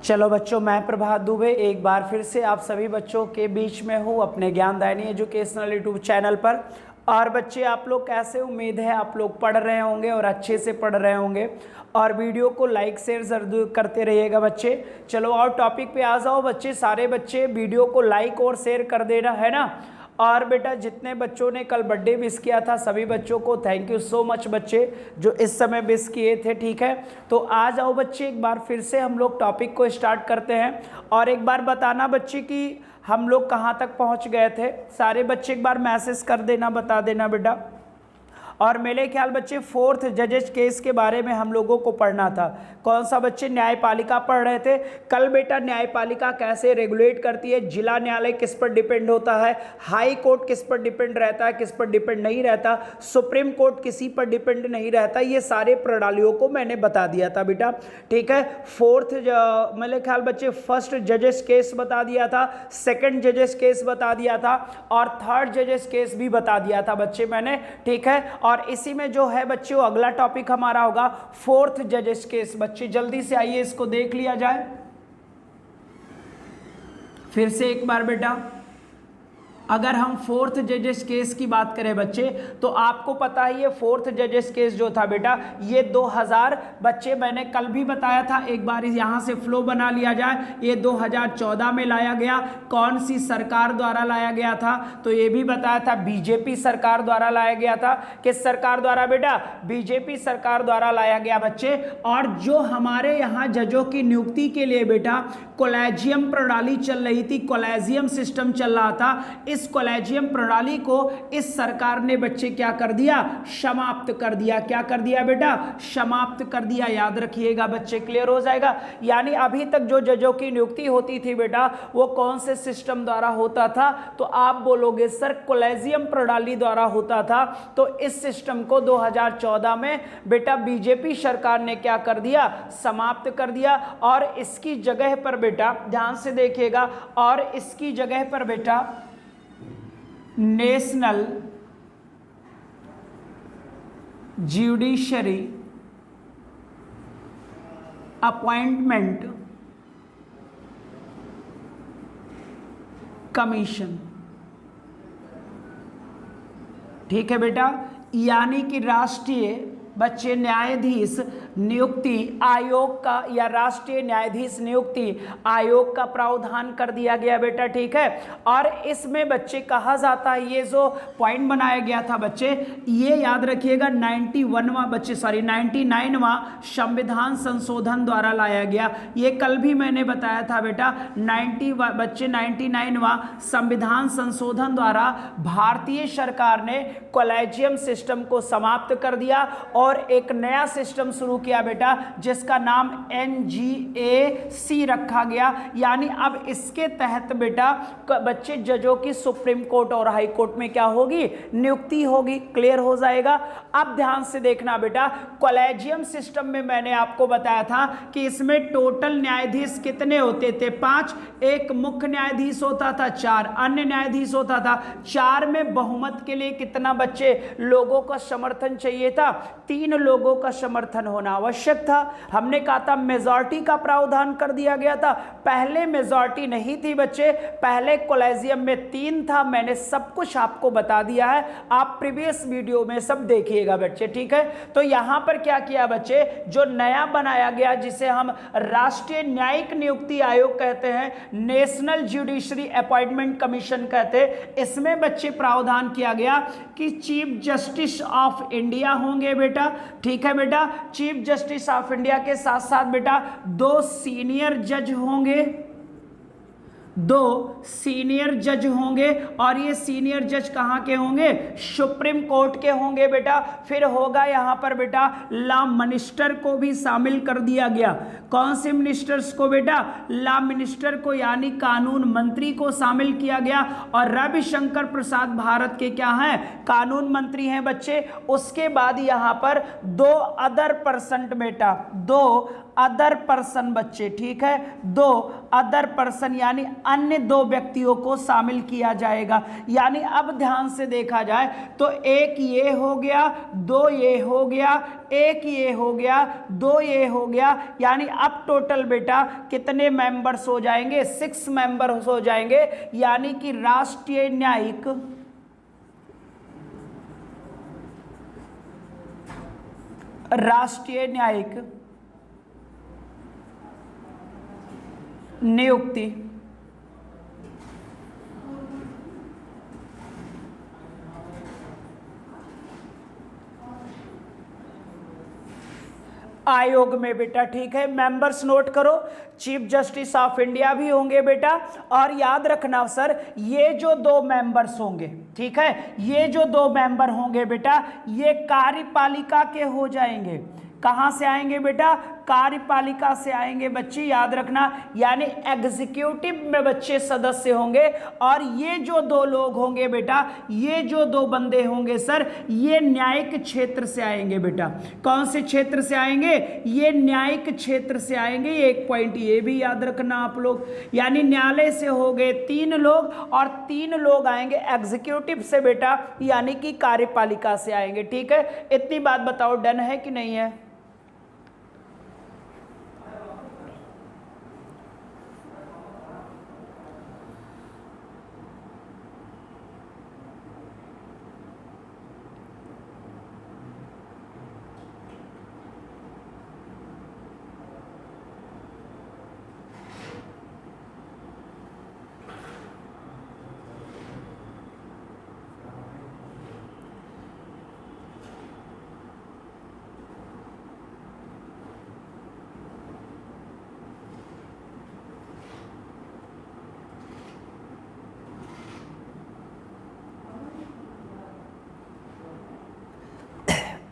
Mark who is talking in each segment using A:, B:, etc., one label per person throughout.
A: चलो बच्चों, मैं प्रभात दुबे एक बार फिर से आप सभी बच्चों के बीच में हूँ अपने ज्ञानदायिनी एजुकेशनल यूट्यूब चैनल पर। और बच्चे आप लोग कैसे, उम्मीद है आप लोग पढ़ रहे होंगे और अच्छे से पढ़ रहे होंगे और वीडियो को लाइक शेयर जरूर करते रहिएगा बच्चे। चलो और टॉपिक पे आ जाओ बच्चे। सारे बच्चे वीडियो को लाइक और शेयर कर देना, है ना। और बेटा जितने बच्चों ने कल बर्थडे विश किया था सभी बच्चों को थैंक यू सो मच बच्चे जो इस समय विश किए थे, ठीक है। तो आ जाओ बच्चे, एक बार फिर से हम लोग टॉपिक को स्टार्ट करते हैं। और एक बार बताना बच्चे कि हम लोग कहाँ तक पहुँच गए थे। सारे बच्चे एक बार मैसेज कर देना, बता देना बेटा। और मेरे ख्याल बच्चे फोर्थ जजेस केस के बारे में हम लोगों को पढ़ना था। कौन सा बच्चे? न्यायपालिका पढ़ रहे थे कल बेटा। न्यायपालिका कैसे रेगुलेट करती है, जिला न्यायालय किस पर डिपेंड होता है, हाई कोर्ट किस पर डिपेंड रहता है, किस पर डिपेंड नहीं रहता, सुप्रीम कोर्ट किसी पर डिपेंड नहीं रहता, ये सारे प्रणालियों को मैंने बता दिया था बेटा, ठीक है। फोर्थ मेरे ख्याल बच्चे फर्स्ट जजेस केस बता दिया था, सेकंड जजेस केस बता दिया था और थर्ड जजेस केस भी बता दिया था बच्चे मैंने, ठीक है। और इसी में जो है बच्चों अगला टॉपिक हमारा होगा फोर्थ जजेस केस। बच्चे जल्दी से आइए इसको देख लिया जाए फिर से एक बार बेटा। अगर हम फोर्थ जजेस केस की बात करें बच्चे तो आपको पता ही है फोर्थ जजेस केस जो था बेटा ये 2000 बच्चे मैंने कल भी बताया था। एक बार यहाँ से फ्लो बना लिया जाए, ये 2014 में लाया गया। कौन सी सरकार द्वारा लाया गया था? तो ये भी बताया था बीजेपी सरकार द्वारा लाया गया था। किस सरकार द्वारा बेटा? बीजेपी सरकार द्वारा लाया गया बच्चे। और जो हमारे यहाँ जजों की नियुक्ति के लिए बेटा कॉलेजियम प्रणाली चल रही थी, कॉलेजियम सिस्टम चल रहा था, इस कॉलेजियम प्रणाली को इस सरकार ने बच्चे क्या कर दिया? समाप्त कर दिया। क्या कर दिया बेटा? समाप्त कर दिया। याद रखिएगा बच्चे, क्लियर हो जाएगा। यानी अभी तक जो जजों की नियुक्ति होती थी बेटा वो कौन से सिस्टम द्वारा होता था? तो आप बोलोगे सर कॉलेजियम प्रणाली द्वारा होता था। तो इस सिस्टम को 2014 में बेटा बीजेपी सरकार ने क्या कर दिया? समाप्त कर दिया। और इसकी जगह पर बेटा ध्यान से देखिएगा, और इसकी जगह पर बेटा नेशनल ज्यूडिशरी अपॉइंटमेंट कमीशन, ठीक है बेटा। यानी कि राष्ट्रीय बच्चे न्यायाधीश नियुक्ति आयोग का या राष्ट्रीय न्यायाधीश नियुक्ति आयोग का प्रावधान कर दिया गया बेटा, ठीक है। और इसमें बच्चे कहा जाता है, ये जो पॉइंट बनाया गया था बच्चे ये याद रखिएगा 99वां संविधान संशोधन द्वारा लाया गया। ये कल भी मैंने बताया था बेटा 99वां संविधान संशोधन द्वारा भारतीय सरकार ने कॉलेजियम सिस्टम को समाप्त कर दिया और एक नया सिस्टम शुरू किया बेटा जिसका नाम NGAC रखा गया। यानी अब इसके तहत बेटा बच्चे जजों की सुप्रीम कोर्ट और हाई कोर्ट में क्या होगी? नियुक्ति होगी। क्लियर हो जाएगा। अब ध्यान से देखना बेटा, कॉलेजियम सिस्टम में मैंने आपको बताया था कि इसमें टोटल न्यायाधीश कितने होते थे? 5। एक मुख्य न्यायाधीश होता था, 4 अन्य न्यायाधीश होता था। 4 में बहुमत के लिए कितना बच्चे लोगों का समर्थन चाहिए था? 3 लोगों का समर्थन होना आवश्यक था। हमने कहा था मेजॉरिटी का प्रावधान कर दिया गया था। पहले मेजॉरिटी नहीं थी बच्चे, पहले कॉलेजियम में 3 था। मैंने सब कुछ आपको बता दिया है, आप प्रीवियस वीडियो में सब देखिएगा बच्चे, ठीक है। तो यहां पर क्या किया बच्चे, जो नया बनाया गया जिसे हम राष्ट्रीय न्यायिक नियुक्ति आयोग कहते हैं, नेशनल ज्यूडिशरी अपॉइंटमेंट कमीशन कहते हैं, इसमें बच्चे प्रावधान किया गया कि चीफ जस्टिस ऑफ इंडिया होंगे बेटा, ठीक है बेटा। चीफ जस्टिस ऑफ इंडिया के साथ साथ बेटा 2 सीनियर जज होंगे, 2 सीनियर जज होंगे। और ये सीनियर जज कहां के होंगे? सुप्रीम कोर्ट के होंगे बेटा। फिर होगा यहां पर बेटा लॉ मिनिस्टर को भी शामिल कर दिया गया। कौन से मिनिस्टर्स को बेटा? लॉ मिनिस्टर को यानी कानून मंत्री को शामिल किया गया। और रविशंकर प्रसाद भारत के क्या हैं? कानून मंत्री हैं बच्चे। उसके बाद यहां पर 2 अदर पर्सन बेटा, 2 अदर पर्सन बच्चे, ठीक है, 2 अदर पर्सन यानी अन्य 2 व्यक्तियों को शामिल किया जाएगा। यानी अब ध्यान से देखा जाए तो एक ये हो गया, 2 ये हो गया, एक ये हो गया, 2 ये हो गया, यानी अब टोटल बेटा कितने मेंबर्स हो जाएंगे? 6 मेंबर्स हो जाएंगे। यानी कि राष्ट्रीय न्यायिक नियुक्ति आयोग में बेटा, ठीक है। मेंबर्स नोट करो, चीफ जस्टिस ऑफ इंडिया भी होंगे बेटा। और याद रखना सर, ये जो 2 मेंबर्स होंगे, ठीक है, ये जो 2 मेंबर होंगे बेटा, ये कार्यपालिका के हो जाएंगे। कहां से आएंगे बेटा? कार्यपालिका से आएंगे बच्चे, याद रखना। यानी एग्जीक्यूटिव में बच्चे सदस्य होंगे। और ये जो 2 लोग होंगे बेटा, ये जो 2 बंदे होंगे सर, ये न्यायिक क्षेत्र से आएंगे बेटा। कौन से क्षेत्र से आएंगे? ये न्यायिक क्षेत्र से आएंगे। एक पॉइंट ये भी याद रखना आप लोग। यानी न्यायालय से हो गए 3 लोग और 3 लोग आएंगे एग्जीक्यूटिव से बेटा, यानी कि कार्यपालिका से आएंगे, ठीक है। इतनी बात बताओ, डन है कि नहीं है?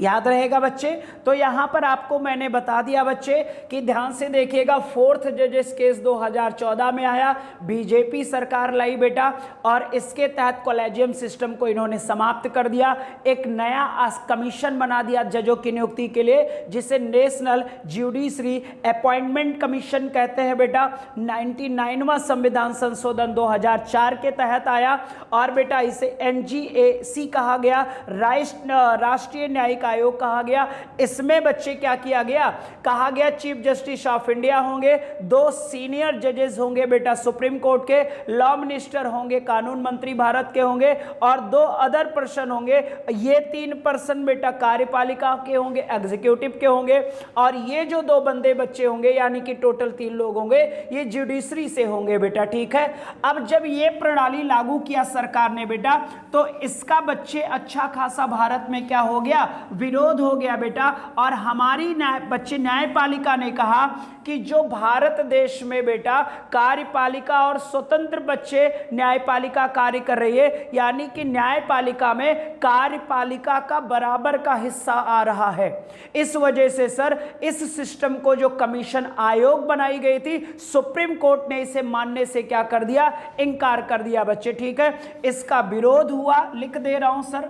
A: याद रहेगा बच्चे। तो यहां पर आपको मैंने बता दिया बच्चे कि ध्यान से देखिएगा, 4th जजेस केस 2014 में आया, बीजेपी सरकार लाई बेटा, और इसके तहत कॉलेजियम सिस्टम को इन्होंने समाप्त कर दिया। एक नया कमीशन बना दिया जजों की नियुक्ति के लिए, जिसे नेशनल ज्यूडिशरी अपॉइंटमेंट कमीशन कहते हैं बेटा। 99वां संविधान संशोधन 2004 के तहत आया और बेटा इसे NGAC कहा गया, राष्ट्रीय न्यायिक आयोग कहा गया। इसमें बच्चे क्या किया गया? कहा गया चीफ जस्टिस ऑफ इंडिया होंगे, 2 सीनियर जजेस होंगे बेटा सुप्रीम कोर्ट के, लॉ मिनिस्टर होंगे, कानून मंत्री भारत के होंगे, और 2 अदर पर्सन होंगे। ये 3 पर्सन बेटा कार्यपालिका के होंगे, एग्जीक्यूटिव के होंगे, और ये जो 2 बंदे बच्चे होंगे यानी कि टोटल 3 लोग होंगे, ये जुडिशरी से होंगे बेटा, ठीक है। अब जब ये प्रणाली लागू किया सरकार ने बेटा, तो इसका बच्चे अच्छा खासा भारत में क्या हो गया? विरोध हो गया बेटा। और हमारी न्यायपालिका ने कहा कि जो भारत देश में बेटा कार्यपालिका और स्वतंत्र बच्चे न्यायपालिका कार्य कर रही है, यानी कि न्यायपालिका में कार्यपालिका का बराबर का हिस्सा आ रहा है। इस वजह से सर इस सिस्टम को जो कमीशन आयोग बनाई गई थी, सुप्रीम कोर्ट ने इसे मानने से क्या कर दिया? इनकार कर दिया बच्चे, ठीक है। इसका विरोध हुआ, लिख दे रहा हूं सर,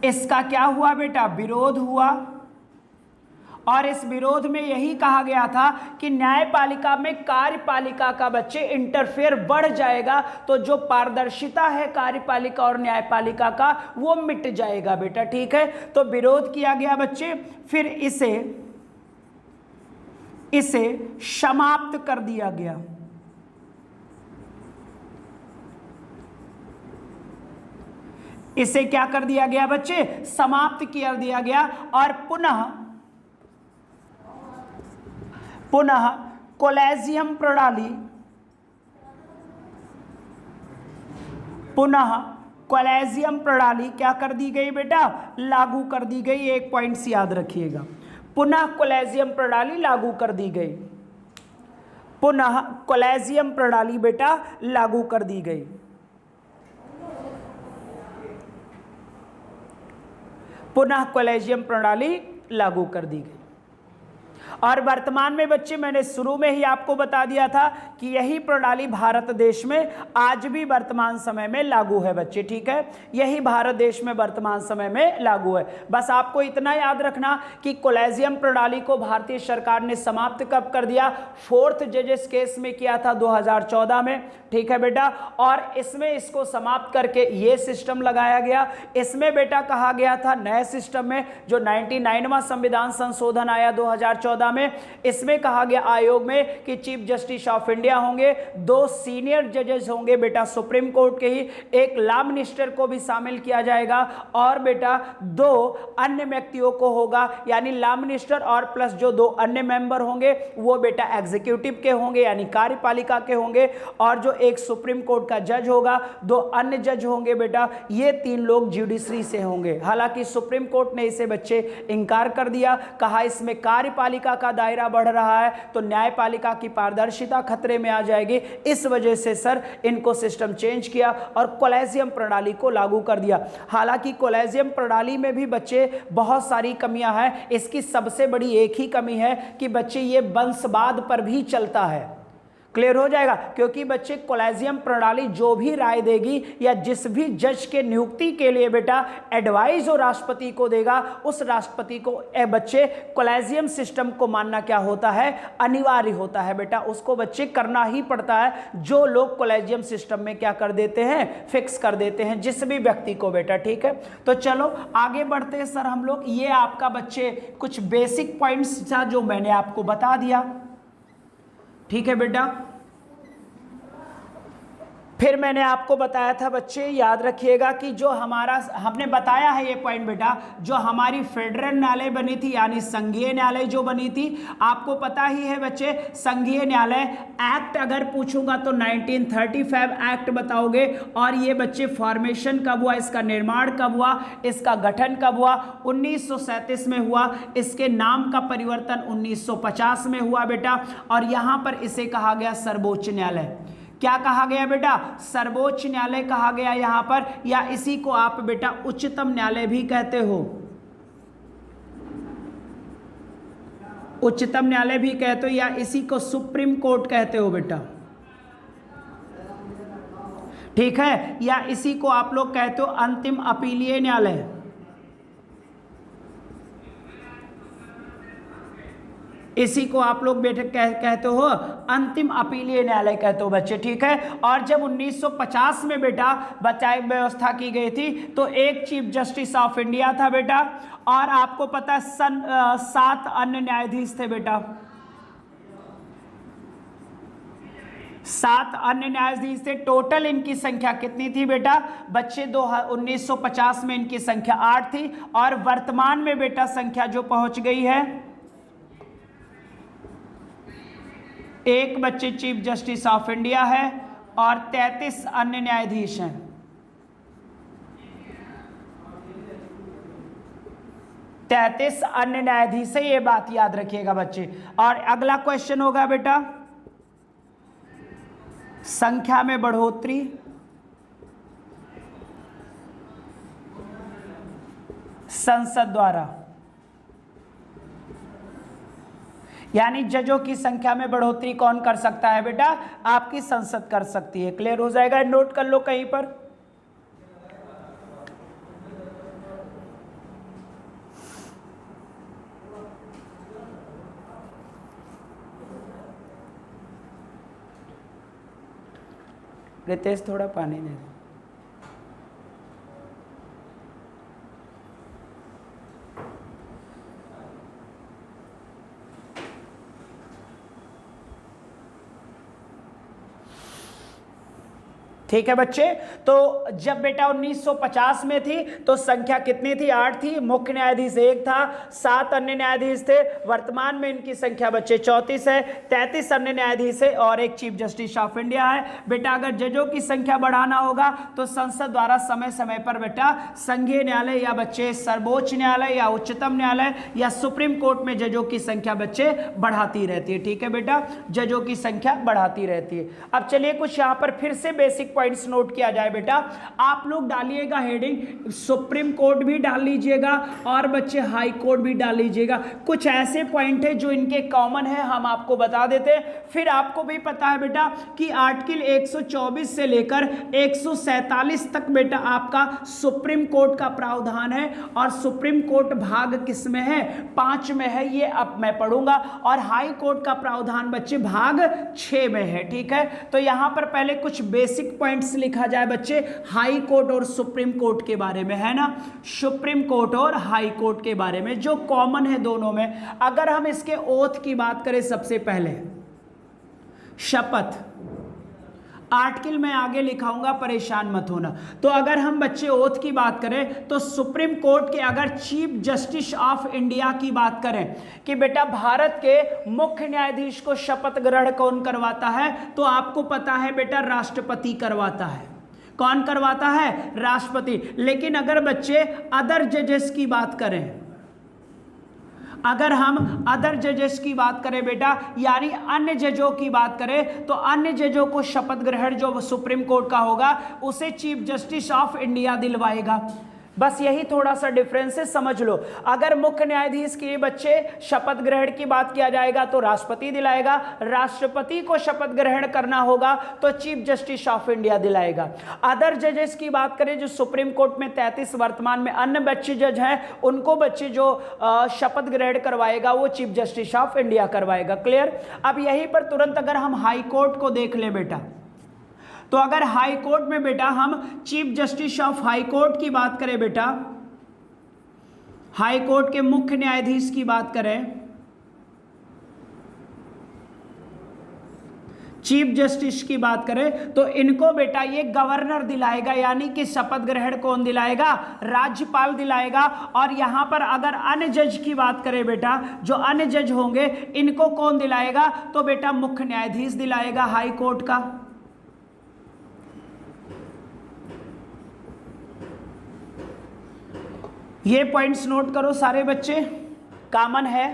A: इसका क्या हुआ बेटा? विरोध हुआ। और इस विरोध में यही कहा गया था कि न्यायपालिका में कार्यपालिका का बच्चे इंटरफेयर बढ़ जाएगा, तो जो पारदर्शिता है कार्यपालिका और न्यायपालिका का वो मिट जाएगा बेटा, ठीक है। तो विरोध किया गया बच्चे, फिर इसे समाप्त कर दिया गया। इसे क्या कर दिया गया बच्चे? समाप्त कर दिया गया। और पुनः कॉलेजियम प्रणाली क्या कर दी गई बेटा? लागू कर दी गई। एक पॉइंट से याद रखिएगा, पुनः कॉलेजियम प्रणाली लागू कर दी गई। पुनः कॉलेजियम प्रणाली बेटा लागू कर दी गई। पुनः कॉलेजियम प्रणाली लागू कर दी गई। और वर्तमान में बच्चे मैंने शुरू में ही आपको बता दिया था कि यही प्रणाली भारत देश में आज भी वर्तमान समय में लागू है बच्चे, ठीक है, यही भारत देश में वर्तमान समय में लागू है। बस आपको इतना याद रखना कि कॉलेजियम प्रणाली को भारतीय सरकार ने समाप्त कब कर दिया, 4th जजेस केस में किया था 2014 में, ठीक है बेटा। और इसमें इसको समाप्त करके ये सिस्टम लगाया गया। इसमें बेटा कहा गया था नए सिस्टम में जो 99वां संविधान संशोधन आया 2014 में, इसमें कहा गया आयोग में कि चीफ जस्टिस ऑफ इंडिया होंगे, 2 सीनियर जजेस होंगे बेटा सुप्रीम कोर्ट के ही, एक लॉ मिनिस्टर को भी शामिल किया जाएगा और बेटा 2 अन्य व्यक्तियों को होगा, यानी लॉ मिनिस्टर और प्लस जो 2 अन्य मेंबर होंगे वो बेटा एग्जीक्यूटिव के होंगे यानी कार्यपालिका के होंगे, और जो एक सुप्रीम कोर्ट का जज होगा, 2 अन्य जज होंगे बेटा, ये 3 लोग ज्यूडिशरी से होंगे। हालांकि सुप्रीम कोर्ट ने इसे बच्चे इंकार कर दिया, कहा इसमें कार्यपालिका का दायरा बढ़ रहा है तो न्यायपालिका की पारदर्शिता खतरे में आ जाएगी, इस वजह से सर इनको सिस्टम चेंज किया और कॉलेजियम प्रणाली को लागू कर दिया। हालांकि कॉलेजियम प्रणाली में भी बच्चे बहुत सारी कमियां हैं, इसकी सबसे बड़ी एक ही कमी है कि बच्चे ये वंशवाद पर भी चलता है। क्लियर हो जाएगा, क्योंकि बच्चे कॉलेजियम प्रणाली जो भी राय देगी या जिस भी जज के नियुक्ति के लिए बेटा एडवाइस जो राष्ट्रपति को देगा, उस राष्ट्रपति को बच्चे कॉलेजियम सिस्टम को मानना क्या होता है, अनिवार्य होता है बेटा, उसको बच्चे करना ही पड़ता है। जो लोग कॉलेजियम सिस्टम में क्या कर देते हैं, फिक्स कर देते हैं जिस भी व्यक्ति को बेटा, ठीक है। तो चलो आगे बढ़ते हैं सर हम लोग। ये आपका बच्चे कुछ बेसिक पॉइंट्स था जो मैंने आपको बता दिया, ठीक है बेटा। फिर मैंने आपको बताया था बच्चे, याद रखिएगा कि जो हमारा हमने बताया है ये पॉइंट बेटा, जो हमारी फेडरल न्यायालय बनी थी यानी संघीय न्यायालय जो बनी थी, आपको पता ही है बच्चे, संघीय न्यायालय एक्ट अगर पूछूंगा तो 1935 एक्ट बताओगे। और ये बच्चे फॉर्मेशन कब हुआ, इसका निर्माण कब हुआ, इसका गठन कब हुआ, 1937 में हुआ। इसके नाम का परिवर्तन 1950 में हुआ बेटा। और यहां पर इसे कहा गया सर्वोच्च न्यायालय। क्या कहा गया बेटा, सर्वोच्च न्यायालय कहा गया यहां पर, या इसी को आप बेटा उच्चतम न्यायालय भी कहते हो, उच्चतम न्यायालय भी कहते हो, या इसी को सुप्रीम कोर्ट कहते हो बेटा, ठीक है, या इसी को आप लोग कहते हो अंतिम अपीलीय न्यायालय। इसी को आप लोग बेटे कहते हो अंतिम अपीलीय न्यायालय कहते हो बच्चे, ठीक है। और जब 1950 में बेटा बचाव व्यवस्था की गई थी तो एक चीफ जस्टिस ऑफ इंडिया था बेटा, और आपको पता है 7 अन्य न्यायाधीश थे बेटा, 7 अन्य न्यायाधीश थे। टोटल इनकी संख्या कितनी थी बेटा बच्चे, 1950 में इनकी संख्या 8 थी, और वर्तमान में बेटा संख्या जो पहुंच गई है, एक बच्चे चीफ जस्टिस ऑफ इंडिया है और 33 अन्य न्यायाधीश हैं। तैंतीस अन्य न्यायाधीश है, ये बात याद रखिएगा बच्चे। और अगला क्वेश्चन होगा बेटा, संख्या में बढ़ोतरी संसद द्वारा, यानी जजों की संख्या में बढ़ोतरी कौन कर सकता है बेटा, आपकी संसद कर सकती है। क्लियर हो जाएगा, नोट कर लो कहीं पर। रितेश थोड़ा पानी दे दो। ठीक है बच्चे, तो जब बेटा 1950 में थी तो संख्या कितनी थी, 8 थी। मुख्य न्यायाधीश 1 था, 7 अन्य न्यायाधीश थे। वर्तमान में इनकी संख्या बच्चे 34 है, 33 अन्य न्यायाधीश है और एक चीफ जस्टिस ऑफ इंडिया है। बेटा अगर जजों की संख्या बढ़ाना होगा तो संसद द्वारा समय समय पर बेटा संघीय न्यायालय या बच्चे सर्वोच्च न्यायालय या उच्चतम न्यायालय या सुप्रीम कोर्ट में जजों की संख्या बच्चे बढ़ाती रहती है। ठीक है बेटा, जजों की संख्या बढ़ाती रहती है। अब चलिए कुछ यहाँ पर फिर से बेसिक पॉइंट्स नोट किया जाए बेटा, आप लोग डालिएगा हेडिंग, सुप्रीम कोर्ट भी डाल लीजिएगा और बच्चे हाई कोर्ट भी डाल लीजिएगा। कुछ ऐसे पॉइंट है जो इनके कॉमन है, हम आपको बता देते हैं। फिर आपको भी पता है बेटा कि आर्टिकल 124 से लेकर 147 तक बेटा आपका सुप्रीम कोर्ट का प्रावधान है, और सुप्रीम कोर्ट भाग किस में है, 5 में है, ये अब मैं पढ़ूंगा। और हाई कोर्ट का प्रावधान बच्चे भाग 6 में है। ठीक है, तो यहां पर पहले कुछ बेसिक पॉइंट्स लिखा जाए बच्चे हाई कोर्ट और सुप्रीम कोर्ट के बारे में, है ना, सुप्रीम कोर्ट और हाई कोर्ट के बारे में जो कॉमन है दोनों में। अगर हम इसके ओथ की बात करें, सबसे पहले शपथ, आर्टिकल में आगे लिखाऊंगा, परेशान मत होना। तो अगर हम बच्चे ओथ की बात करें तो सुप्रीम कोर्ट के अगर चीफ जस्टिस ऑफ इंडिया की बात करें कि बेटा भारत के मुख्य न्यायाधीश को शपथ ग्रहण कौन करवाता है, तो आपको पता है बेटा राष्ट्रपति करवाता है। कौन करवाता है, राष्ट्रपति। लेकिन अगर बच्चे अदर जजेस की बात करें, अगर हम अदर जजेस की बात करें बेटा, यानी अन्य जजों की बात करें, तो अन्य जजों को शपथ ग्रहण जो सुप्रीम कोर्ट का होगा उसे चीफ जस्टिस ऑफ इंडिया दिलवाएगा। बस यही थोड़ा सा डिफरेंस है, समझ लो। अगर मुख्य न्यायाधीश के बच्चे शपथ ग्रहण की बात किया जाएगा तो राष्ट्रपति दिलाएगा, राष्ट्रपति को शपथ ग्रहण करना होगा तो चीफ जस्टिस ऑफ इंडिया दिलाएगा। अदर जजेस की बात करें जो सुप्रीम कोर्ट में 33 वर्तमान में अन्य बच्चे जज हैं, उनको बच्चे जो शपथ ग्रहण करवाएगा वो चीफ जस्टिस ऑफ इंडिया करवाएगा। क्लियर। अब यहीं पर तुरंत अगर हम हाई कोर्ट को देख ले बेटा, तो अगर हाई कोर्ट में बेटा हम chief justice of high court की बात करें बेटा, हाई कोर्ट के मुख्य न्यायाधीश की बात करें, चीफ जस्टिस की बात करें, तो इनको बेटा ये गवर्नर दिलाएगा, यानी कि शपथ ग्रहण कौन दिलाएगा, राज्यपाल दिलाएगा। और यहां पर अगर अन्य जज की बात करें बेटा, जो अन्य जज होंगे इनको कौन दिलाएगा, तो बेटा मुख्य न्यायाधीश दिलाएगा हाई कोर्ट का। ये पॉइंट्स नोट करो सारे बच्चे, कॉमन है।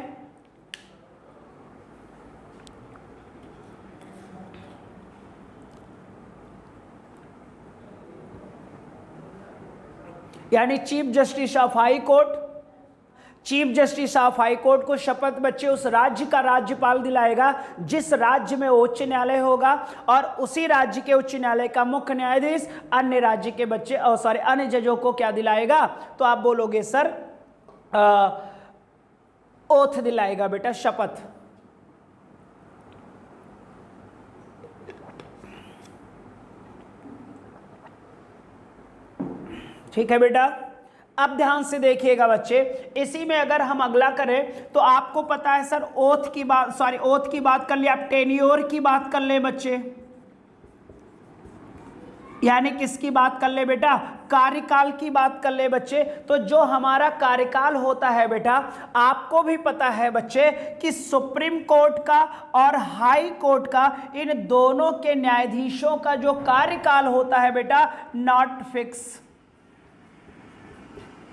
A: यानी chief justice of high court, chief justice of high court को शपथ बच्चे उस राज्य का राज्यपाल दिलाएगा जिस राज्य में उच्च न्यायालय होगा, और उसी राज्य के उच्च न्यायालय का मुख्य न्यायाधीश अन्य राज्य के बच्चे अन्य जजों को क्या दिलाएगा, तो आप बोलोगे सर ओथ दिलाएगा बेटा, शपथ। ठीक है बेटा। अब ध्यान से देखिएगा बच्चे, इसी में अगर हम अगला करें तो आपको पता है सर ओथ की बात, ओथ की बात कर लिया, आप टेन्योर की बात कर ले बच्चे, यानी किसकी बात कर ले बेटा, कार्यकाल की बात कर ले बच्चे। तो जो हमारा कार्यकाल होता है बेटा, आपको भी पता है बच्चे कि सुप्रीम कोर्ट का और हाई कोर्ट का, इन दोनों के न्यायाधीशों का जो कार्यकाल होता है बेटा, नॉट फिक्स,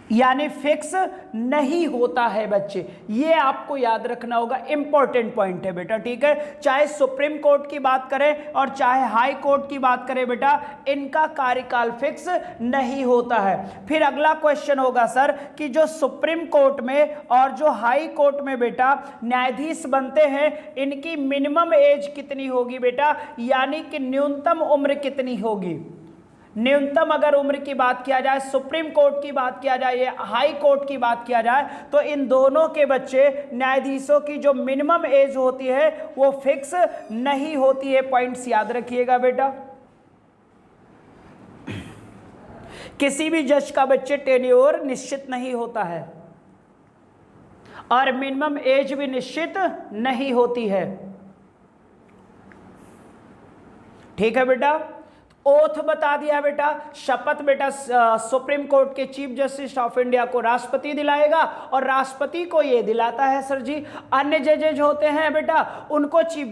A: यानी फिक्स नहीं होता है बच्चे। ये आपको याद रखना होगा, इंपॉर्टेंट पॉइंट है बेटा। ठीक है, चाहे सुप्रीम कोर्ट की बात करें और चाहे हाई कोर्ट की बात करें बेटा, इनका कार्यकाल फिक्स नहीं होता है। फिर अगला क्वेश्चन होगा सर कि जो सुप्रीम कोर्ट में और जो हाई कोर्ट में बेटा न्यायाधीश बनते हैं, इनकी मिनिमम एज कितनी होगी बेटा, यानी कि न्यूनतम उम्र कितनी होगी। न्यूनतम अगर उम्र की बात किया जाए, सुप्रीम कोर्ट की बात किया जाए या हाई कोर्ट की बात किया जाए, तो इन दोनों के बच्चे न्यायाधीशों की जो मिनिमम एज होती है वो फिक्स नहीं होती है। पॉइंट्स याद रखिएगा बेटा। किसी भी जज का बच्चे टेन्योर निश्चित नहीं होता है और मिनिमम एज भी निश्चित नहीं होती है। ठीक है बेटा, ओथ बता दिया बेटा, शपथ बेटा सुप्रीम कोर्ट के चीफ जस्टिस ऑफ इंडिया को राष्ट्रपति दिलाएगा, और राष्ट्रपति को ये दिलाता है सर जी अन्य जजेज होते हैं बेटा, उनको चीफ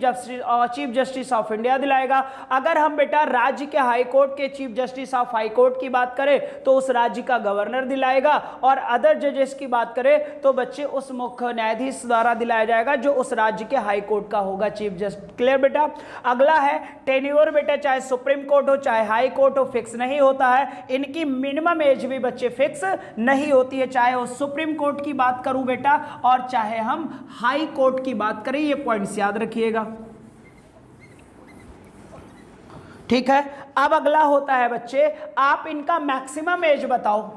A: जस्टिस ऑफ इंडिया दिलाएगा। अगर हम बेटा राज्य के हाई कोर्ट के chief justice of high court की बात करें तो उस राज्य का गवर्नर दिलाएगा, और अदर जजेस की बात करें तो बच्चे उस मुख्य न्यायाधीश द्वारा दिलाया जाएगा जो उस राज्य के हाई कोर्ट का होगा चीफ जस्टिस। क्लियर बेटा। अगला है टेन्योर बेटा, चाहे सुप्रीम कोर्ट हो चाहे हाई कोर्ट हो, फिक्स नहीं होता है। इनकी मिनिमम एज भी बच्चे फिक्स नहीं होती है, चाहे वो सुप्रीम कोर्ट की बात करूं बेटा और चाहे हम हाई कोर्ट की बात करें। ये पॉइंट्स याद रखिएगा, ठीक है। अब अगला होता है बच्चे, आप इनका मैक्सिमम एज बताओ।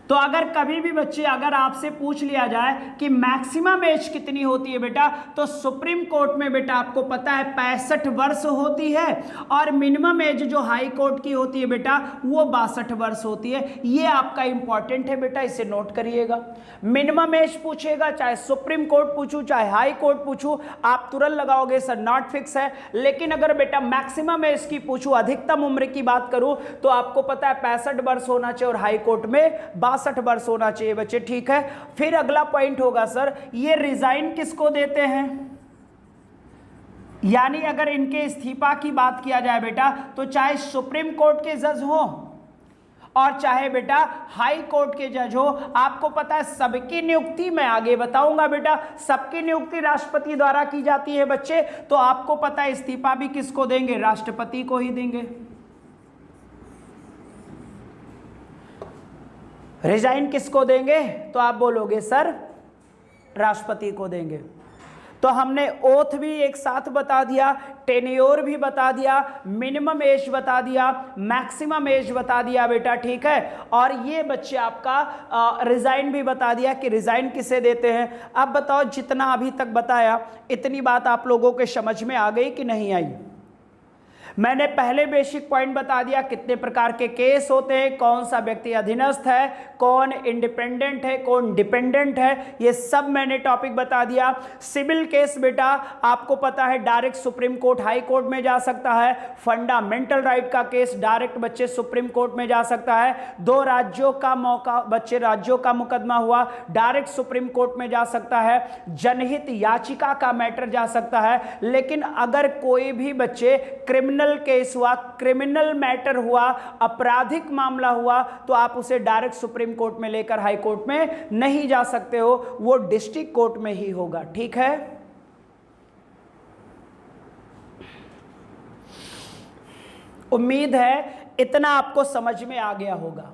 A: तो अगर कभी भी बच्चे अगर आपसे पूछ लिया जाए कि मैक्सिमम एज कितनी होती है बेटा, तो सुप्रीम कोर्ट में बेटा आपको पता है 65 वर्ष होती है, और मिनिमम एज जो हाई कोर्ट की होती है बेटा वो 62 वर्ष होती है। ये आपका इंपॉर्टेंट है बेटा, इसे नोट करिएगा। मिनिमम एज पूछेगा, चाहे सुप्रीम कोर्ट पूछूं चाहे हाई कोर्ट पूछूं, आप तुरंत लगाओगे सर नॉट फिक्स है। लेकिन अगर बेटा मैक्सिमम एज की पूछूं, अधिकतम उम्र की बात करूं, तो आपको पता है 65 वर्ष होना चाहिए और हाई कोर्ट में 62 वर्ष होना चाहिए बच्चे, ठीक है। फिर अगला पॉइंट होगा सर, ये रिजाइन किसको देते हैं, यानी अगर इनके इस्तीफा की बात किया जाए बेटा, तो चाहे सुप्रीम कोर्ट के जज हो और चाहे बेटा हाई कोर्ट के जज हो, आपको पता है सबकी नियुक्ति मैं आगे बताऊंगा बेटा, सबकी नियुक्ति राष्ट्रपति द्वारा की जाती है बच्चे। तो आपको पता है इस्तीफा भी किसको देंगे, राष्ट्रपति को ही देंगे। रिजाइन किसको देंगे, तो आप बोलोगे सर राष्ट्रपति को देंगे। तो हमने ओथ भी एक साथ बता दिया, टेन्योर भी बता दिया, मिनिमम एज बता दिया, मैक्सिमम एज बता दिया बेटा, ठीक है। और ये बच्चे आपका रिजाइन भी बता दिया कि रिजाइन किसे देते हैं। अब बताओ जितना अभी तक बताया, इतनी बात आप लोगों के समझ में आ गई कि नहीं आई। मैंने पहले बेसिक पॉइंट बता दिया, कितने प्रकार के केस होते हैं, कौन सा व्यक्ति अधीनस्थ है, कौन इंडिपेंडेंट है, कौन डिपेंडेंट है, ये सब मैंने टॉपिक बता दिया। सिविल केस बेटा आपको पता है direct supreme court high court में जा सकता है। फंडामेंटल राइट का केस डायरेक्ट बच्चे सुप्रीम कोर्ट में जा सकता है। दो राज्यों का मौका बच्चे, राज्यों का मुकदमा हुआ डायरेक्ट सुप्रीम कोर्ट में जा सकता है। जनहित याचिका का मैटर जा सकता है। लेकिन अगर कोई भी बच्चे क्रिमिनल केस हुआ, क्रिमिनल मैटर हुआ, आपराधिक मामला हुआ, तो आप उसे डायरेक्ट सुप्रीम कोर्ट में लेकर हाई कोर्ट में नहीं जा सकते हो, वो डिस्ट्रिक्ट कोर्ट में ही होगा, ठीक है। उम्मीद है इतना आपको समझ में आ गया होगा।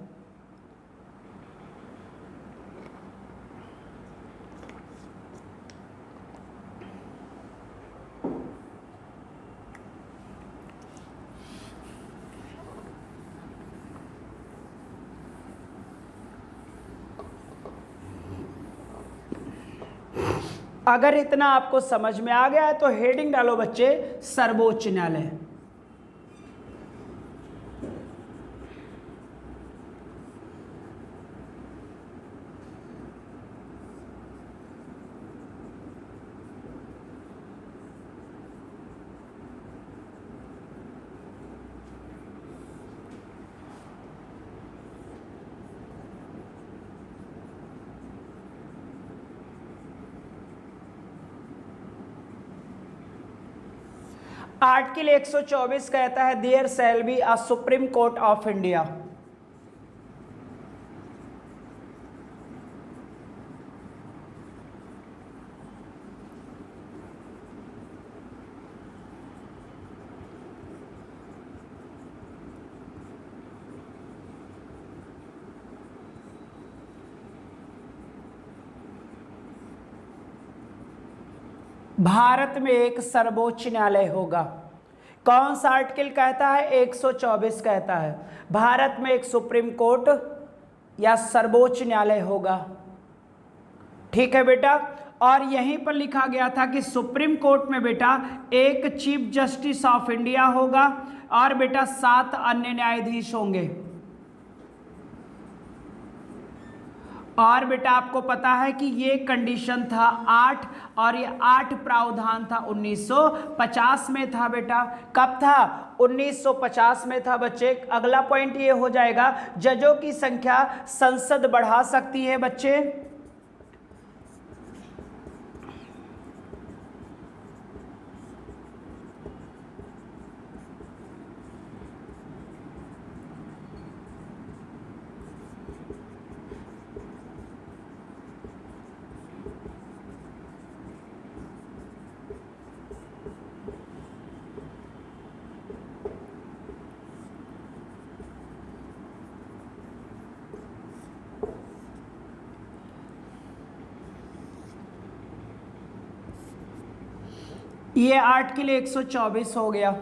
A: अगर इतना आपको समझ में आ गया है तो हेडिंग डालो बच्चे, सर्वोच्च न्यायालय। आर्टिकल 124 कहता है there shall be a Supreme Court of India. Bharat में एक सर्वोच्च न्यायालय होगा। कौन सा आर्टिकल कहता है, 124 कहता है भारत में एक सुप्रीम कोर्ट या सर्वोच्च न्यायालय होगा, ठीक है बेटा। और यहीं पर लिखा गया था कि सुप्रीम कोर्ट में बेटा एक चीफ जस्टिस ऑफ इंडिया होगा और बेटा 7 अन्य न्यायाधीश होंगे। और बेटा आपको पता है कि ये कंडीशन था 8 और ये 8 प्रावधान था 1950 में था बेटा। कब था, 1950 में था बच्चे। अगला पॉइंट ये हो जाएगा, जजों की संख्या संसद बढ़ा सकती है बच्चे। ये आर्टिकल 124 हो गया।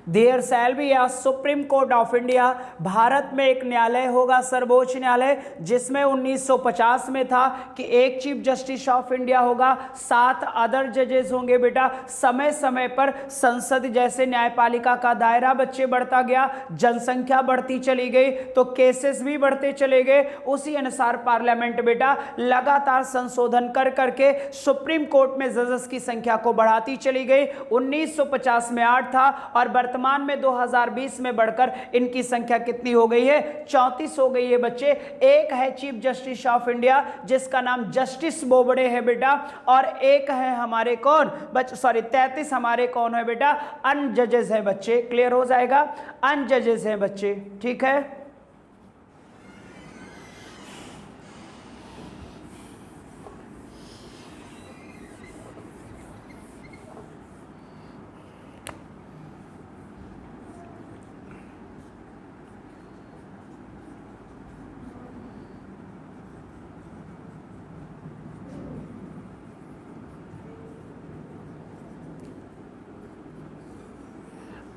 A: There shall be a Supreme Court of India, Bharat में एक न्यायालय होगा, सर्वोच्च न्यायालय, जिसमें 1950 में था कि एक चीफ जस्टिस ऑफ इंडिया होगा, 7 अदर जजेस होंगे बेटा। समय समय पर संसद जैसे न्यायपालिका का दायरा बच्चे बढ़ता गया, जनसंख्या बढ़ती चली गई तो केसेस भी बढ़ते चले गए, उसी अनुसार पार्लियामेंट बेटा लगातार संशोधन कर करके सुप्रीम कोर्ट में जजेस की संख्या को बढ़ाती चली गई। 1950 में 8 था और वर्तमान में 2020 में बढ़कर इनकी संख्या कितनी हो गई है? 34 हो गई है बच्चे। एक है चीफ जस्टिस ऑफ इंडिया जिसका नाम जस्टिस बोबड़े है बेटा, और एक है हमारे कौन 33 हमारे कौन है बेटा? अनजजेस है बच्चे। क्लियर हो जाएगा? अनजजेस है बच्चे, ठीक है।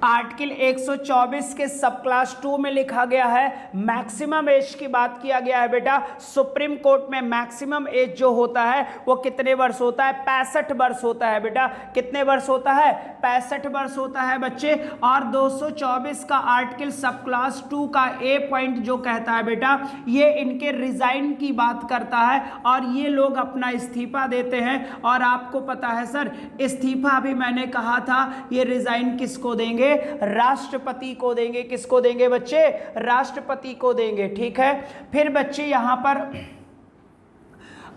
A: आर्टिकल 124 के सब क्लास 2 में लिखा गया है, मैक्सिमम एज की बात किया गया है बेटा। सुप्रीम कोर्ट में मैक्सिमम एज जो होता है वो कितने वर्ष होता है? 65 वर्ष होता है बेटा। कितने वर्ष होता है? 65 वर्ष होता है बच्चे। और 224 का आर्टिकल सब क्लास 2 का ए पॉइंट जो कहता है बेटा, ये इनके रिजाइन की बात करता है और ये लोग अपना इस्तीफा देते हैं। और आपको पता है सर, इस्तीफा भी मैंने कहा था ये रिजाइन किसको देंगे? राष्ट्रपति को देंगे। किसको देंगे बच्चे? राष्ट्रपति को देंगे, ठीक है। फिर बच्चे यहां पर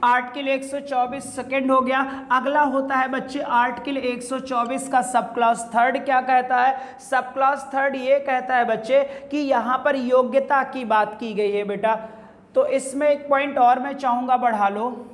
A: आर्टिकल 124 सेकेंड हो गया। अगला होता है बच्चे आर्टिकल 124 का सब क्लास 3 क्या कहता है? सब क्लास 3 ये कहता है बच्चे कि यहां पर योग्यता की बात की गई है बेटा। तो इसमें एक पॉइंट और मैं चाहूंगा बढ़ा लो।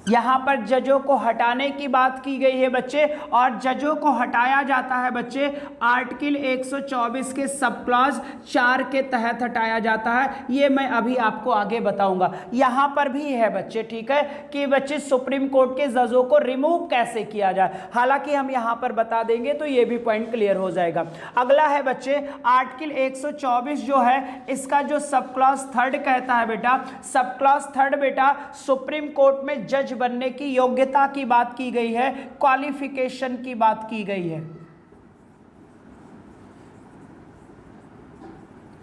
A: यहां पर जजों को हटाने की बात की गई है बच्चे, और जजों को हटाया जाता है बच्चे आर्टिकल 124 के सब क्लॉज 4 के तहत हटाया जाता है। ये मैं अभी आपको आगे बताऊंगा। यहां पर भी है बच्चे, ठीक है, कि बच्चे सुप्रीम कोर्ट के जजों को रिमूव कैसे किया जाए। हालांकि हम यहां पर बता देंगे तो ये भी पॉइंट क्लियर हो जाएगा। अगला है बच्चे आर्टिकल 124 जो है इसका जो सब क्लॉज 3 कहता है बेटा, सब क्लॉज 3 बेटा सुप्रीम कोर्ट में जज बनने की योग्यता की बात की गई है, क्वालिफिकेशन की बात की गई है।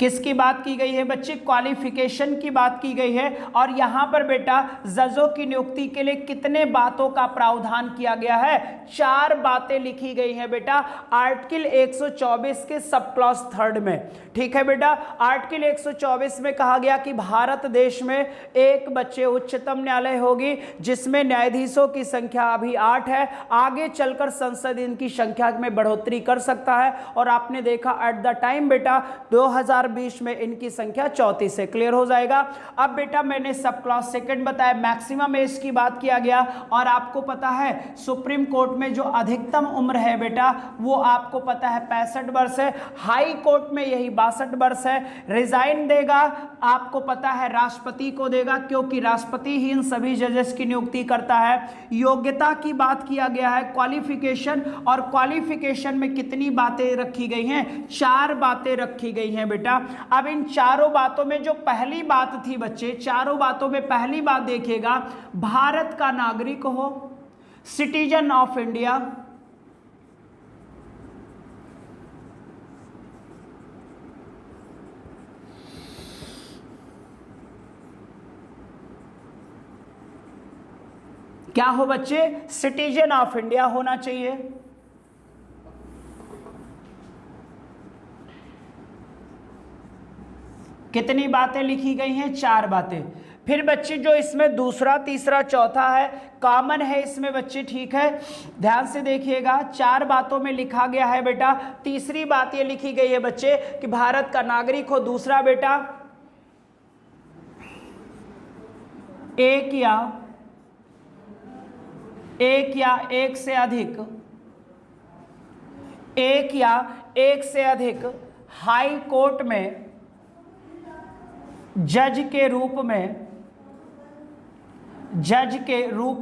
A: किसकी बात की गई है बच्चे? क्वालिफिकेशन की बात की गई है। और यहां पर बेटा जजों की नियुक्ति के लिए कितने बातों का प्रावधान किया गया है? 4 बातें लिखी गई हैं बेटा आर्टिकल 124 के सब क्लॉज 3 में, ठीक है बेटा। आर्टिकल 124 में कहा गया कि भारत देश में एक बच्चे उच्चतम न्यायालय होगी जिसमें न्यायाधीशों की संख्या अभी 8 है, आगे चलकर संसद इनकी संख्या में बढ़ोतरी कर सकता है। और आपने देखा एट द टाइम बेटा 2020 में इनकी संख्या 34 है। क्लियर हो जाएगा? अब बेटा मैंने सब क्लॉज 2 बताया, मैक्सिमम एज की बात किया गया। और आपको पता है सुप्रीम कोर्ट में जो अधिकतम उम्र है बेटा वो आपको पता है 65 वर्ष है, हाई कोर्ट में यही 62 वर्ष है। रिजाइन देगा आपको पता है राष्ट्रपति को देगा, क्योंकि राष्ट्रपति ही इन सभी जजेस की नियुक्ति करता है। योग्यता की बात किया गया है, क्वालिफिकेशन, और क्वालिफिकेशन में कितनी बातें रखी गई हैं? 4 बातें रखी गई हैं बेटा। अब इन चारों बातों में जो पहली बात थी बच्चे, चारों बातों में पहली बात देखिएगा, भारत का नागरिक हो, सिटीजन ऑफ इंडिया, क्या हो बच्चे? सिटीजन ऑफ इंडिया होना चाहिए। कितनी बातें लिखी गई हैं? 4 बातें। फिर बच्चे जो इसमें दूसरा, तीसरा, चौथा है, कॉमन है इसमें बच्चे, ठीक है, ध्यान से देखिएगा। 4 बातों में लिखा गया है बेटा। तीसरी बात ये लिखी गई है बच्चे कि भारत का नागरिक हो। दूसरा बेटा एक या एक से अधिक हाई कोर्ट में जज के रूप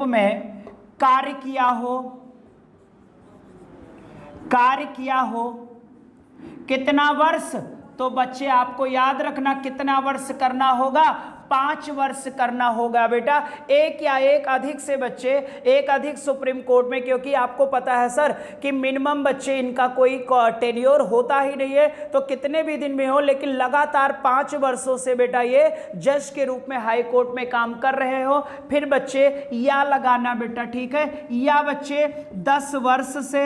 A: में कार्य किया हो कितना वर्ष? तो बच्चे आपको याद रखना कितना वर्ष करना होगा, 5 वर्ष करना होगा बेटा। एक या एक अधिक से बच्चे, एक अधिक सुप्रीम कोर्ट में, क्योंकि आपको पता है सर कि मिनिमम बच्चे इनका कोई टेन्योर होता ही नहीं है, तो कितने भी दिन में हो, लेकिन लगातार 5 वर्षों से बेटा ये जज के रूप में हाई कोर्ट में काम कर रहे हो। फिर बच्चे या लगाना बेटा, ठीक है, या बच्चे 10 वर्ष से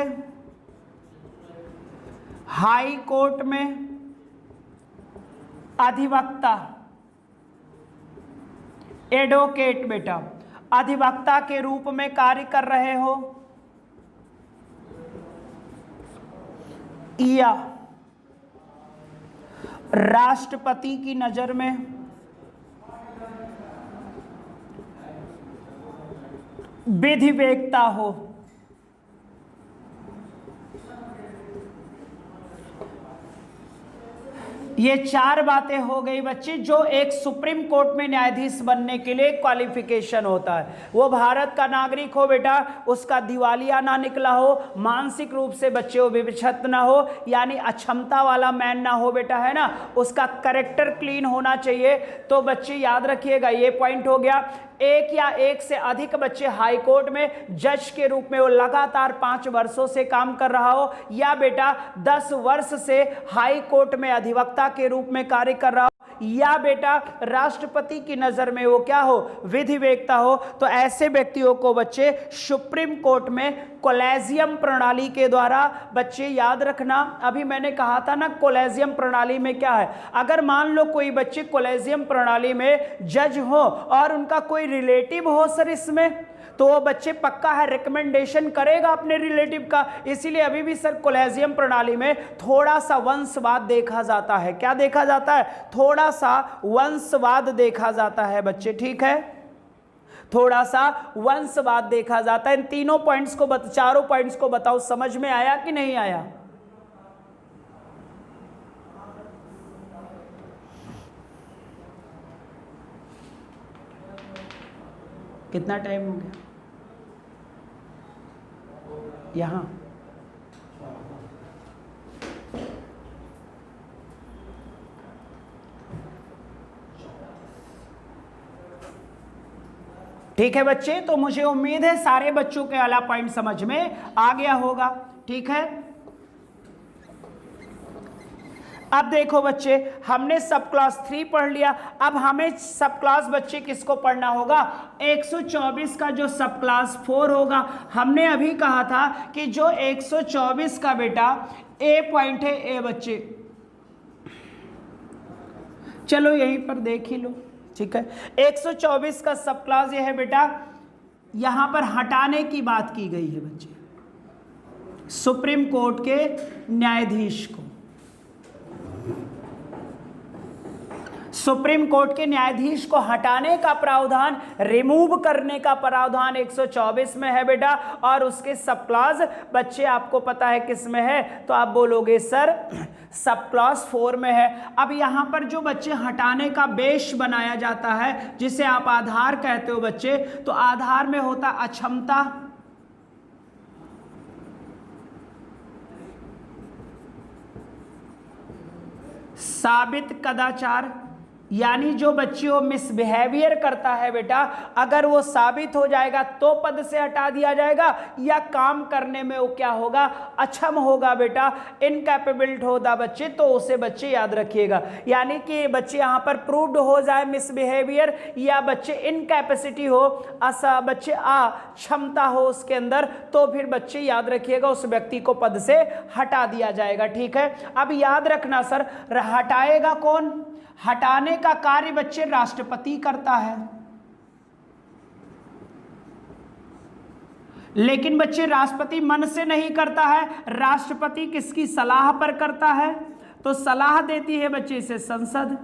A: हाई कोर्ट में अधिवक्ता, एडवोकेट बेटा, अधिवक्ता के रूप में कार्य कर रहे हो, या राष्ट्रपति की नजर में विधिवेत्ता हो। ये 4 बातें हो गई बच्चे जो एक सुप्रीम कोर्ट में न्यायाधीश बनने के लिए क्वालिफिकेशन होता है। वो भारत का नागरिक हो बेटा, उसका दिवालिया ना निकला हो, मानसिक रूप से बच्चे वो विक्षत ना हो, यानी अक्षमता वाला मैन ना हो बेटा, है ना, उसका कैरेक्टर क्लीन होना चाहिए। तो बच्चे याद रखिएगा, ये पॉइंट हो गया। एक या एक से अधिक बच्चे हाई कोर्ट में जज के रूप में वो लगातार 5 वर्षों से काम कर रहा हो, या बेटा 10 वर्ष से हाई कोर्ट में अधिवक्ता के रूप में कार्य कर रहा हो, या बेटा राष्ट्रपति की नजर में वो क्या हो, विधिवेत्ता हो। तो ऐसे व्यक्तियों को बच्चे सुप्रीम कोर्ट में कोलेजियम प्रणाली के द्वारा बच्चे याद रखना। अभी मैंने कहा था ना कोलेजियम प्रणाली में क्या है, अगर मान लो कोई बच्चे कोलेजियम प्रणाली में जज हो और उनका कोई रिलेटिव हो सर इसमें, तो वो बच्चे पक्का है रिकमेंडेशन करेगा अपने रिलेटिव का। इसीलिए अभी भी सर कोलेजियम प्रणाली में थोड़ा सा वंशवाद देखा जाता है। क्या देखा जाता है? थोड़ा सा वंशवाद देखा जाता है बच्चे, ठीक है, थोड़ा सा वंशवाद देखा जाता है। इन तीनों पॉइंट्स को चारों पॉइंट्स को बताओ, समझ में आया कि नहीं आया? कितना टाइम हो गया यहां? ठीक है बच्चे, तो मुझे उम्मीद है सारे बच्चों के वाला पॉइंट समझ में आ गया होगा, ठीक है। अब देखो बच्चे, हमने सब क्लास 3 पढ़ लिया, अब हमें सब क्लास बच्चे किसको पढ़ना होगा? 124 का जो सब क्लास 4 होगा। हमने अभी कहा था कि जो 124 का बेटा ए पॉइंट है, ए बच्चे चलो यहीं पर देख ही लो, ठीक है। 124 का सब क्लास ये है बेटा, यहां पर हटाने की बात की गई है बच्चे, सुप्रीम कोर्ट के न्यायाधीश को, सुप्रीम कोर्ट के न्यायाधीश को हटाने का प्रावधान, रिमूव करने का प्रावधान 124 में है बेटा। और उसके सब क्लॉज बच्चे आपको पता है किस में है, तो आप बोलोगे सर सब क्लॉज 4 में है। अब यहां पर जो बच्चे हटाने का बेस बनाया जाता है, जिसे आप आधार कहते हो बच्चे, तो आधार में होता अक्षमता, साबित कदाचार, यानी जो बच्चे वो मिसबिहेवियर करता है बेटा, अगर वो साबित हो जाएगा तो पद से हटा दिया जाएगा, या काम करने में वो क्या होगा, अक्षम होगा बेटा, इनकैपेबिलिट होगा बच्चे, तो उसे बच्चे याद रखिएगा। यानी कि बच्चे यहाँ पर प्रूव्ड हो जाए मिसबिहेवियर, या बच्चे इनकैपेसिटी हो, बच्चे अक्षमता हो उसके अंदर, तो फिर बच्चे याद रखिएगा उस व्यक्ति को पद से हटा दिया जाएगा, ठीक है। अब याद रखना सर, हटाएगा कौन? हटाने का कार्य बच्चे राष्ट्रपति करता है, लेकिन बच्चे राष्ट्रपति मन से नहीं करता है, राष्ट्रपति किसकी सलाह पर करता है? तो सलाह देती है बच्चे इसे संसद,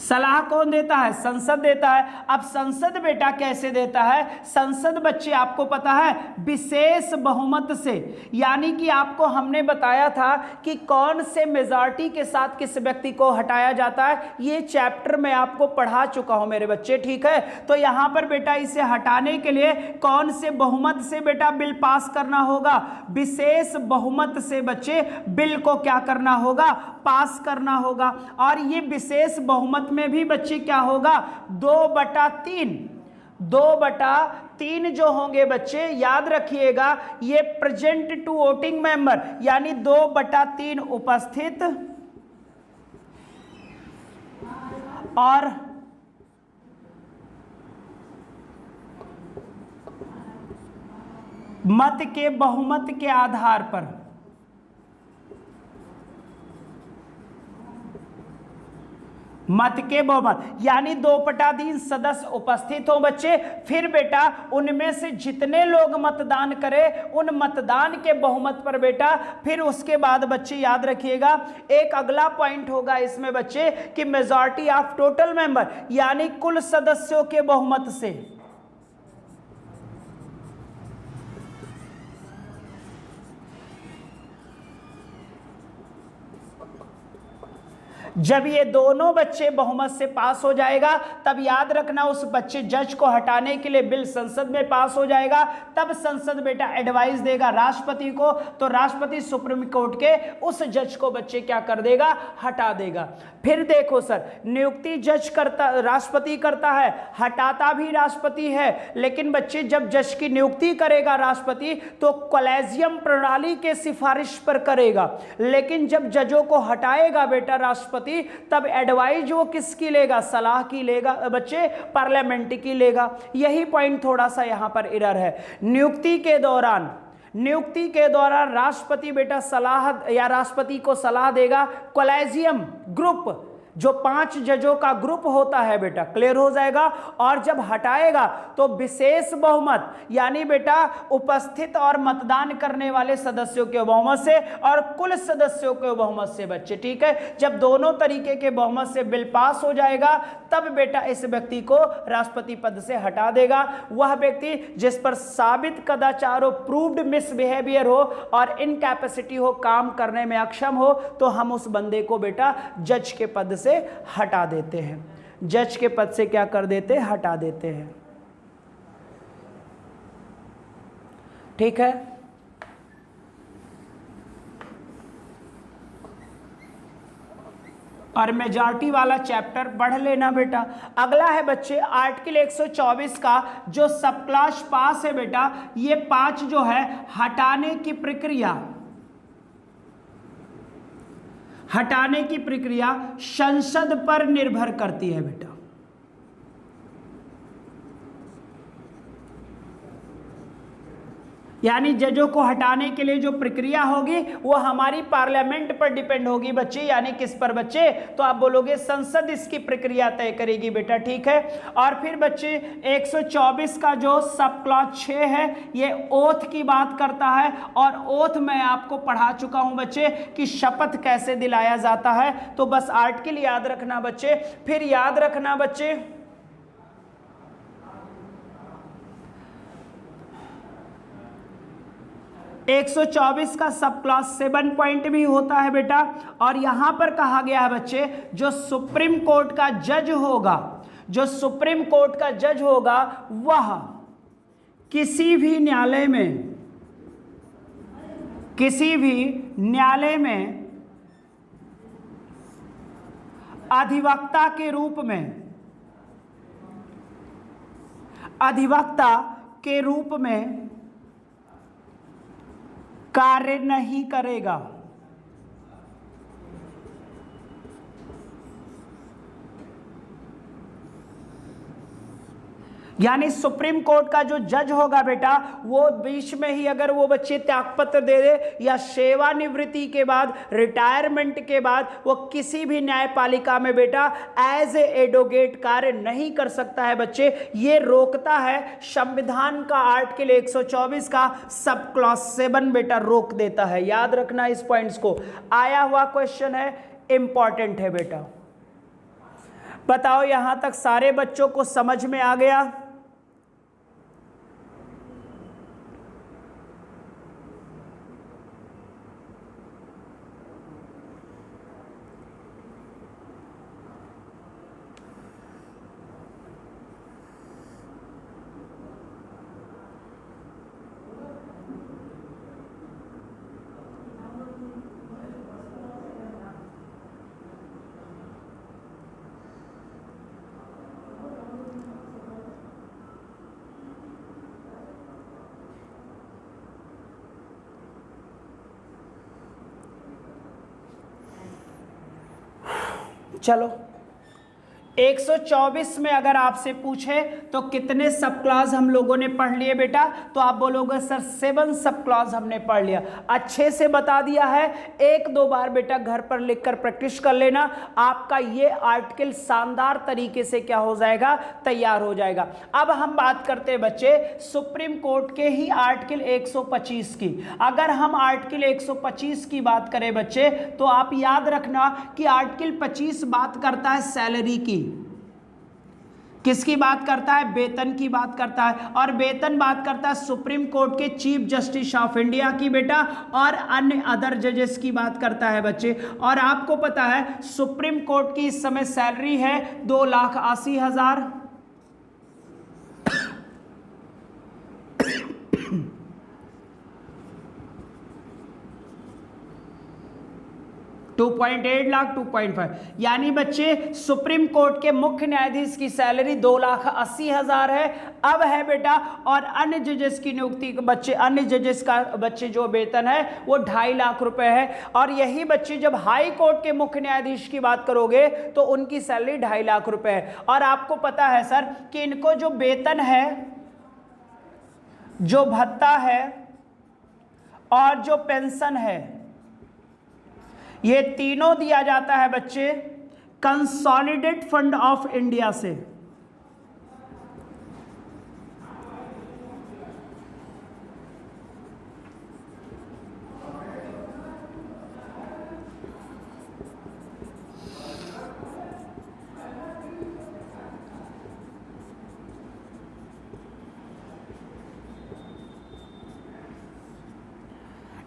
A: सलाह कौन देता है? संसद देता है। अब संसद बेटा कैसे देता है? संसद बच्चे आपको पता है विशेष बहुमत से, यानी कि आपको हमने बताया था कि कौन से मेजॉरिटी के साथ किस व्यक्ति को हटाया जाता है, ये चैप्टर में आपको पढ़ा चुका हूं मेरे बच्चे, ठीक है। तो यहां पर बेटा इसे हटाने के लिए कौन से बहुमत से बेटा बिल पास करना होगा? विशेष बहुमत से बच्चे बिल को क्या करना होगा? पास करना होगा। और ये विशेष बहुमत में भी बच्चे क्या होगा? 2/3 2/3 जो होंगे बच्चे, याद रखिएगा ये प्रेजेंट टू वोटिंग मेंबर, यानी 2/3 उपस्थित और मत के बहुमत के आधार पर, मत के बहुमत, यानी 2/3 सदस्य उपस्थित हो बच्चे। फिर बेटा उनमें से जितने लोग मतदान करें उन मतदान के बहुमत पर बेटा, फिर उसके बाद बच्चे याद रखिएगा एक अगला पॉइंट होगा इसमें बच्चे कि मेजॉरिटी ऑफ टोटल मेंबर, यानी कुल सदस्यों के बहुमत से। जब ये दोनों बच्चे बहुमत से पास हो जाएगा तब याद रखना उस बच्चे जज को हटाने के लिए बिल संसद में पास हो जाएगा। तब संसद बेटा एडवाइस देगा राष्ट्रपति को, तो राष्ट्रपति सुप्रीम कोर्ट के उस जज को बच्चे क्या कर देगा? हटा देगा। फिर देखो सर, नियुक्ति जज करता, राष्ट्रपति करता है, हटाता भी राष्ट्रपति है, लेकिन बच्चे जब जज की नियुक्ति करेगा राष्ट्रपति तो कॉलेजियम प्रणाली के सिफारिश पर करेगा, लेकिन जब जजों को हटाएगा बेटा राष्ट्रपति तब एडवाइज वो किसकी लेगा? सलाह की लेगा बच्चे, पार्लियामेंट की लेगा। यही पॉइंट थोड़ा सा यहां पर एरर है। नियुक्ति के दौरान राष्ट्रपति बेटा सलाह या राष्ट्रपति को सलाह देगा कॉलेजियम ग्रुप, जो 5 जजों का ग्रुप होता है बेटा, क्लियर हो जाएगा। और जब हटाएगा तो विशेष बहुमत, यानी बेटा उपस्थित और मतदान करने वाले सदस्यों के बहुमत से और कुल सदस्यों के बहुमत से बच्चे, ठीक है। जब दोनों तरीके के बहुमत से बिल पास हो जाएगा तब बेटा इस व्यक्ति को राष्ट्रपति पद से हटा देगा। वह व्यक्ति जिस पर साबित कदाचार हो, प्रूव्ड मिसबिहेवियर हो और इनकैपेसिटी हो, काम करने में अक्षम हो, तो हम उस बंदे को बेटा जज के पद से हटा देते हैं। जज के पद से क्या कर देते हैं? हटा देते हैं, ठीक है। और मेजॉरिटी वाला चैप्टर पढ़ लेना बेटा। अगला है बच्चे आर्टिकल 124 का जो सब क्लॉज पास है बेटा, ये 5 जो है हटाने की प्रक्रिया संसद पर निर्भर करती है बेटा। यानी जजों को हटाने के लिए जो प्रक्रिया होगी वो हमारी पार्लियामेंट पर डिपेंड होगी बच्चे, यानी किस पर बच्चे? तो आप बोलोगे संसद इसकी प्रक्रिया तय करेगी बेटा, ठीक है। और फिर बच्चे 124 का जो सब क्लॉज 6 है ये ओथ की बात करता है, और ओथ मैं आपको पढ़ा चुका हूं बच्चे कि शपथ कैसे दिलाया जाता है। तो बस आर्टिकल याद रखना बच्चे। फिर याद रखना बच्चे 124 का सब क्लॉज 7 पॉइंट भी होता है बेटा। और यहां पर कहा गया है बच्चे जो सुप्रीम कोर्ट का जज होगा वह किसी भी न्यायालय में अधिवक्ता के रूप में कार्य नहीं करेगा। यानी सुप्रीम कोर्ट का जो जज होगा बेटा वो बीच में ही अगर वो बच्चे त्यागपत्र दे दे या सेवानिवृत्ति के बाद, रिटायरमेंट के बाद वो किसी भी न्यायपालिका में बेटा एज ए एडवोकेट कार्य नहीं कर सकता है बच्चे। ये रोकता है संविधान का आर्टिकल 124 का सब क्लॉज 7 बेटा रोक देता है। याद रखना इस पॉइंट्स को, आया हुआ क्वेश्चन है, इंपॉर्टेंट है बेटा। बताओ यहां तक सारे बच्चों को समझ में आ गया? चलो 124 में अगर आपसे पूछे तो कितने सब क्लॉज हम लोगों ने पढ़ लिए बेटा, तो आप बोलोगे सर 7 सब क्लॉज हमने पढ़ लिया। अच्छे से बता दिया है, एक दो बार बेटा घर पर लिखकर प्रैक्टिस कर लेना, आपका ये आर्टिकल शानदार तरीके से क्या हो जाएगा, तैयार हो जाएगा। अब हम बात करते हैं बच्चे सुप्रीम कोर्ट के ही आर्टिकल 125 की। अगर हम आर्टिकल 125 की बात करें बच्चे, तो आप याद रखना कि आर्टिकल 25 बात करता है सैलरी की। किसकी बात करता है? वेतन की बात करता है। और वेतन बात करता है सुप्रीम कोर्ट के चीफ जस्टिस ऑफ इंडिया की बेटा, और अन्य अदर जजेस की बात करता है बच्चे। और आपको पता है सुप्रीम कोर्ट की इस समय सैलरी है 2,80,000। 2.8 लाख 2.5, यानी बच्चे सुप्रीम कोर्ट के मुख्य न्यायाधीश की सैलरी 2,80,000 है। अब है बेटा, और अन्य जजेस की नियुक्ति बच्चे, अन्य जजेस का बच्चे जो वेतन है वो 2.5 लाख रुपए है। और यही बच्चे जब हाई कोर्ट के मुख्य न्यायाधीश की बात करोगे तो उनकी सैलरी 2.5 लाख रुपए है। और आपको पता है सर कि इनको जो वेतन है, जो भत्ता है और जो पेंशन है, ये तीनों दिया जाता है बच्चे कंसोलिडेट फंड ऑफ इंडिया से।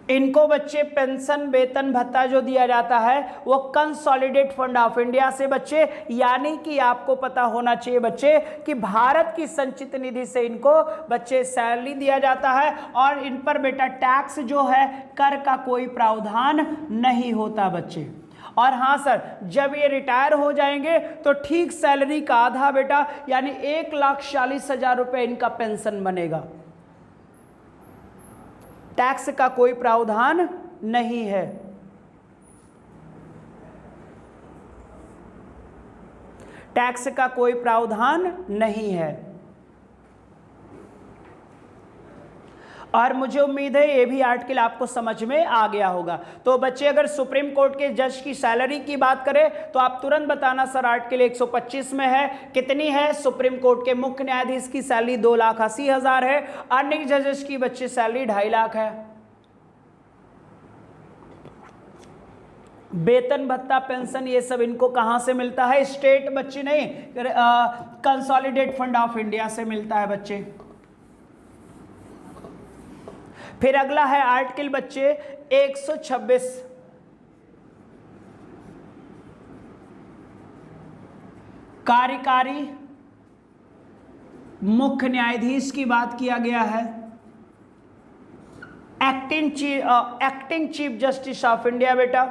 A: इनको बच्चे पेंशन वेतन भत्ता जो दिया जाता है वो कंसोलिडेट फंड ऑफ इंडिया से बच्चे, यानी कि आपको पता होना चाहिए बच्चे कि भारत की संचित निधि से इनको बच्चे सैलरी दिया जाता है। और इन पर बेटा टैक्स जो है, कर का कोई प्रावधान नहीं होता बच्चे। और हाँ सर, जब ये रिटायर हो जाएंगे तो ठीक सैलरी का आधा बेटा, यानी 1,40,000 रुपये इनका पेंशन बनेगा। टैक्स का कोई प्रावधान नहीं है। टैक्स का कोई प्रावधान नहीं है। और मुझे उम्मीद है ये भी आर्टिकल आपको समझ में आ गया होगा। तो बच्चे अगर सुप्रीम कोर्ट के जज की सैलरी की बात करें तो आप तुरंत बताना सर आर्टिकल 125 में है। कितनी है? सुप्रीम कोर्ट के मुख्य न्यायाधीश की सैलरी 2,80,000 है। अन्य जजेस की बच्चे सैलरी 2.5 लाख है। वेतन भत्ता पेंशन ये सब इनको कहां से मिलता है? स्टेट बच्चे नहीं, कंसोलिडेट फंड ऑफ इंडिया से मिलता है बच्चे। फिर अगला है आर्टिकल बच्चे 126, कार्यकारी मुख्य न्यायाधीश की बात किया गया है। Acting chief justice of India बेटा,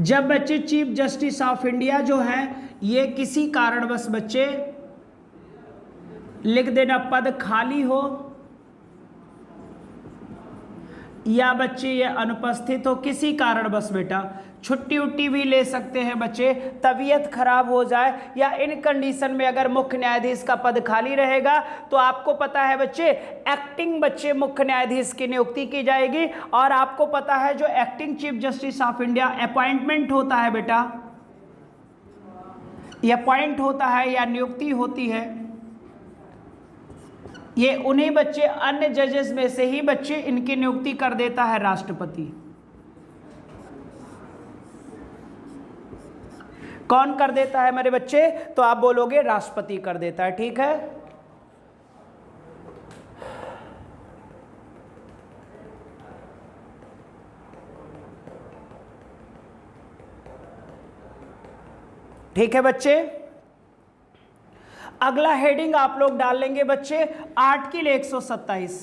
A: जब बच्चे चीफ जस्टिस ऑफ इंडिया जो है ये किसी कारणवश बच्चे लिख देना पद खाली हो या बच्चे ये अनुपस्थित हो, किसी कारणवश बेटा छुट्टी उट्टी भी ले सकते हैं बच्चे, तबीयत खराब हो जाए या इन कंडीशन में अगर मुख्य न्यायाधीश का पद खाली रहेगा तो आपको पता है बच्चे एक्टिंग बच्चे मुख्य न्यायाधीश की नियुक्ति की जाएगी। और आपको पता है जो acting chief justice of India appointment होता है बेटा, ये अपॉइंट होता है या नियुक्ति होती है, ये उन्हीं बच्चे, अन्य जजेस में से ही बच्चे इनकी नियुक्ति कर देता है राष्ट्रपति। कौन कर देता है मेरे बच्चे? तो आप बोलोगे राष्ट्रपति कर देता है, ठीक है। ठीक है बच्चे, अगला हेडिंग आप लोग डाल लेंगे बच्चे आर्टिकल 127,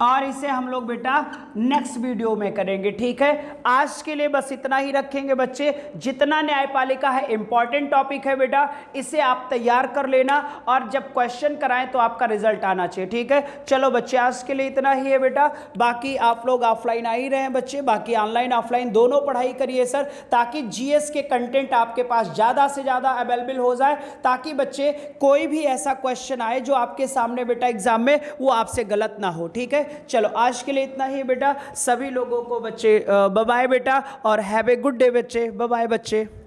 A: और इसे हम लोग बेटा नेक्स्ट वीडियो में करेंगे, ठीक है। आज के लिए बस इतना ही रखेंगे बच्चे। जितना न्यायपालिका है इंपॉर्टेंट टॉपिक है बेटा, इसे आप तैयार कर लेना और जब क्वेश्चन कराएं तो आपका रिजल्ट आना चाहिए, ठीक है। चलो बच्चे, आज के लिए इतना ही है बेटा। बाकी आप लोग ऑफलाइन आ ही रहे हैं बच्चे, बाकी ऑनलाइन ऑफलाइन दोनों पढ़ाई करिए सर, ताकि जीएस के कंटेंट आपके पास ज़्यादा से ज़्यादा अवेलेबल हो जाए, ताकि बच्चे कोई भी ऐसा क्वेश्चन आए जो आपके सामने बेटा एग्जाम में वो आपसे गलत ना हो, ठीक है। चलो आज के लिए इतना ही बेटा। सभी लोगों को बच्चे बाय बाय बेटा, और हैव ए गुड डे बच्चे। बाय बाय बच्चे।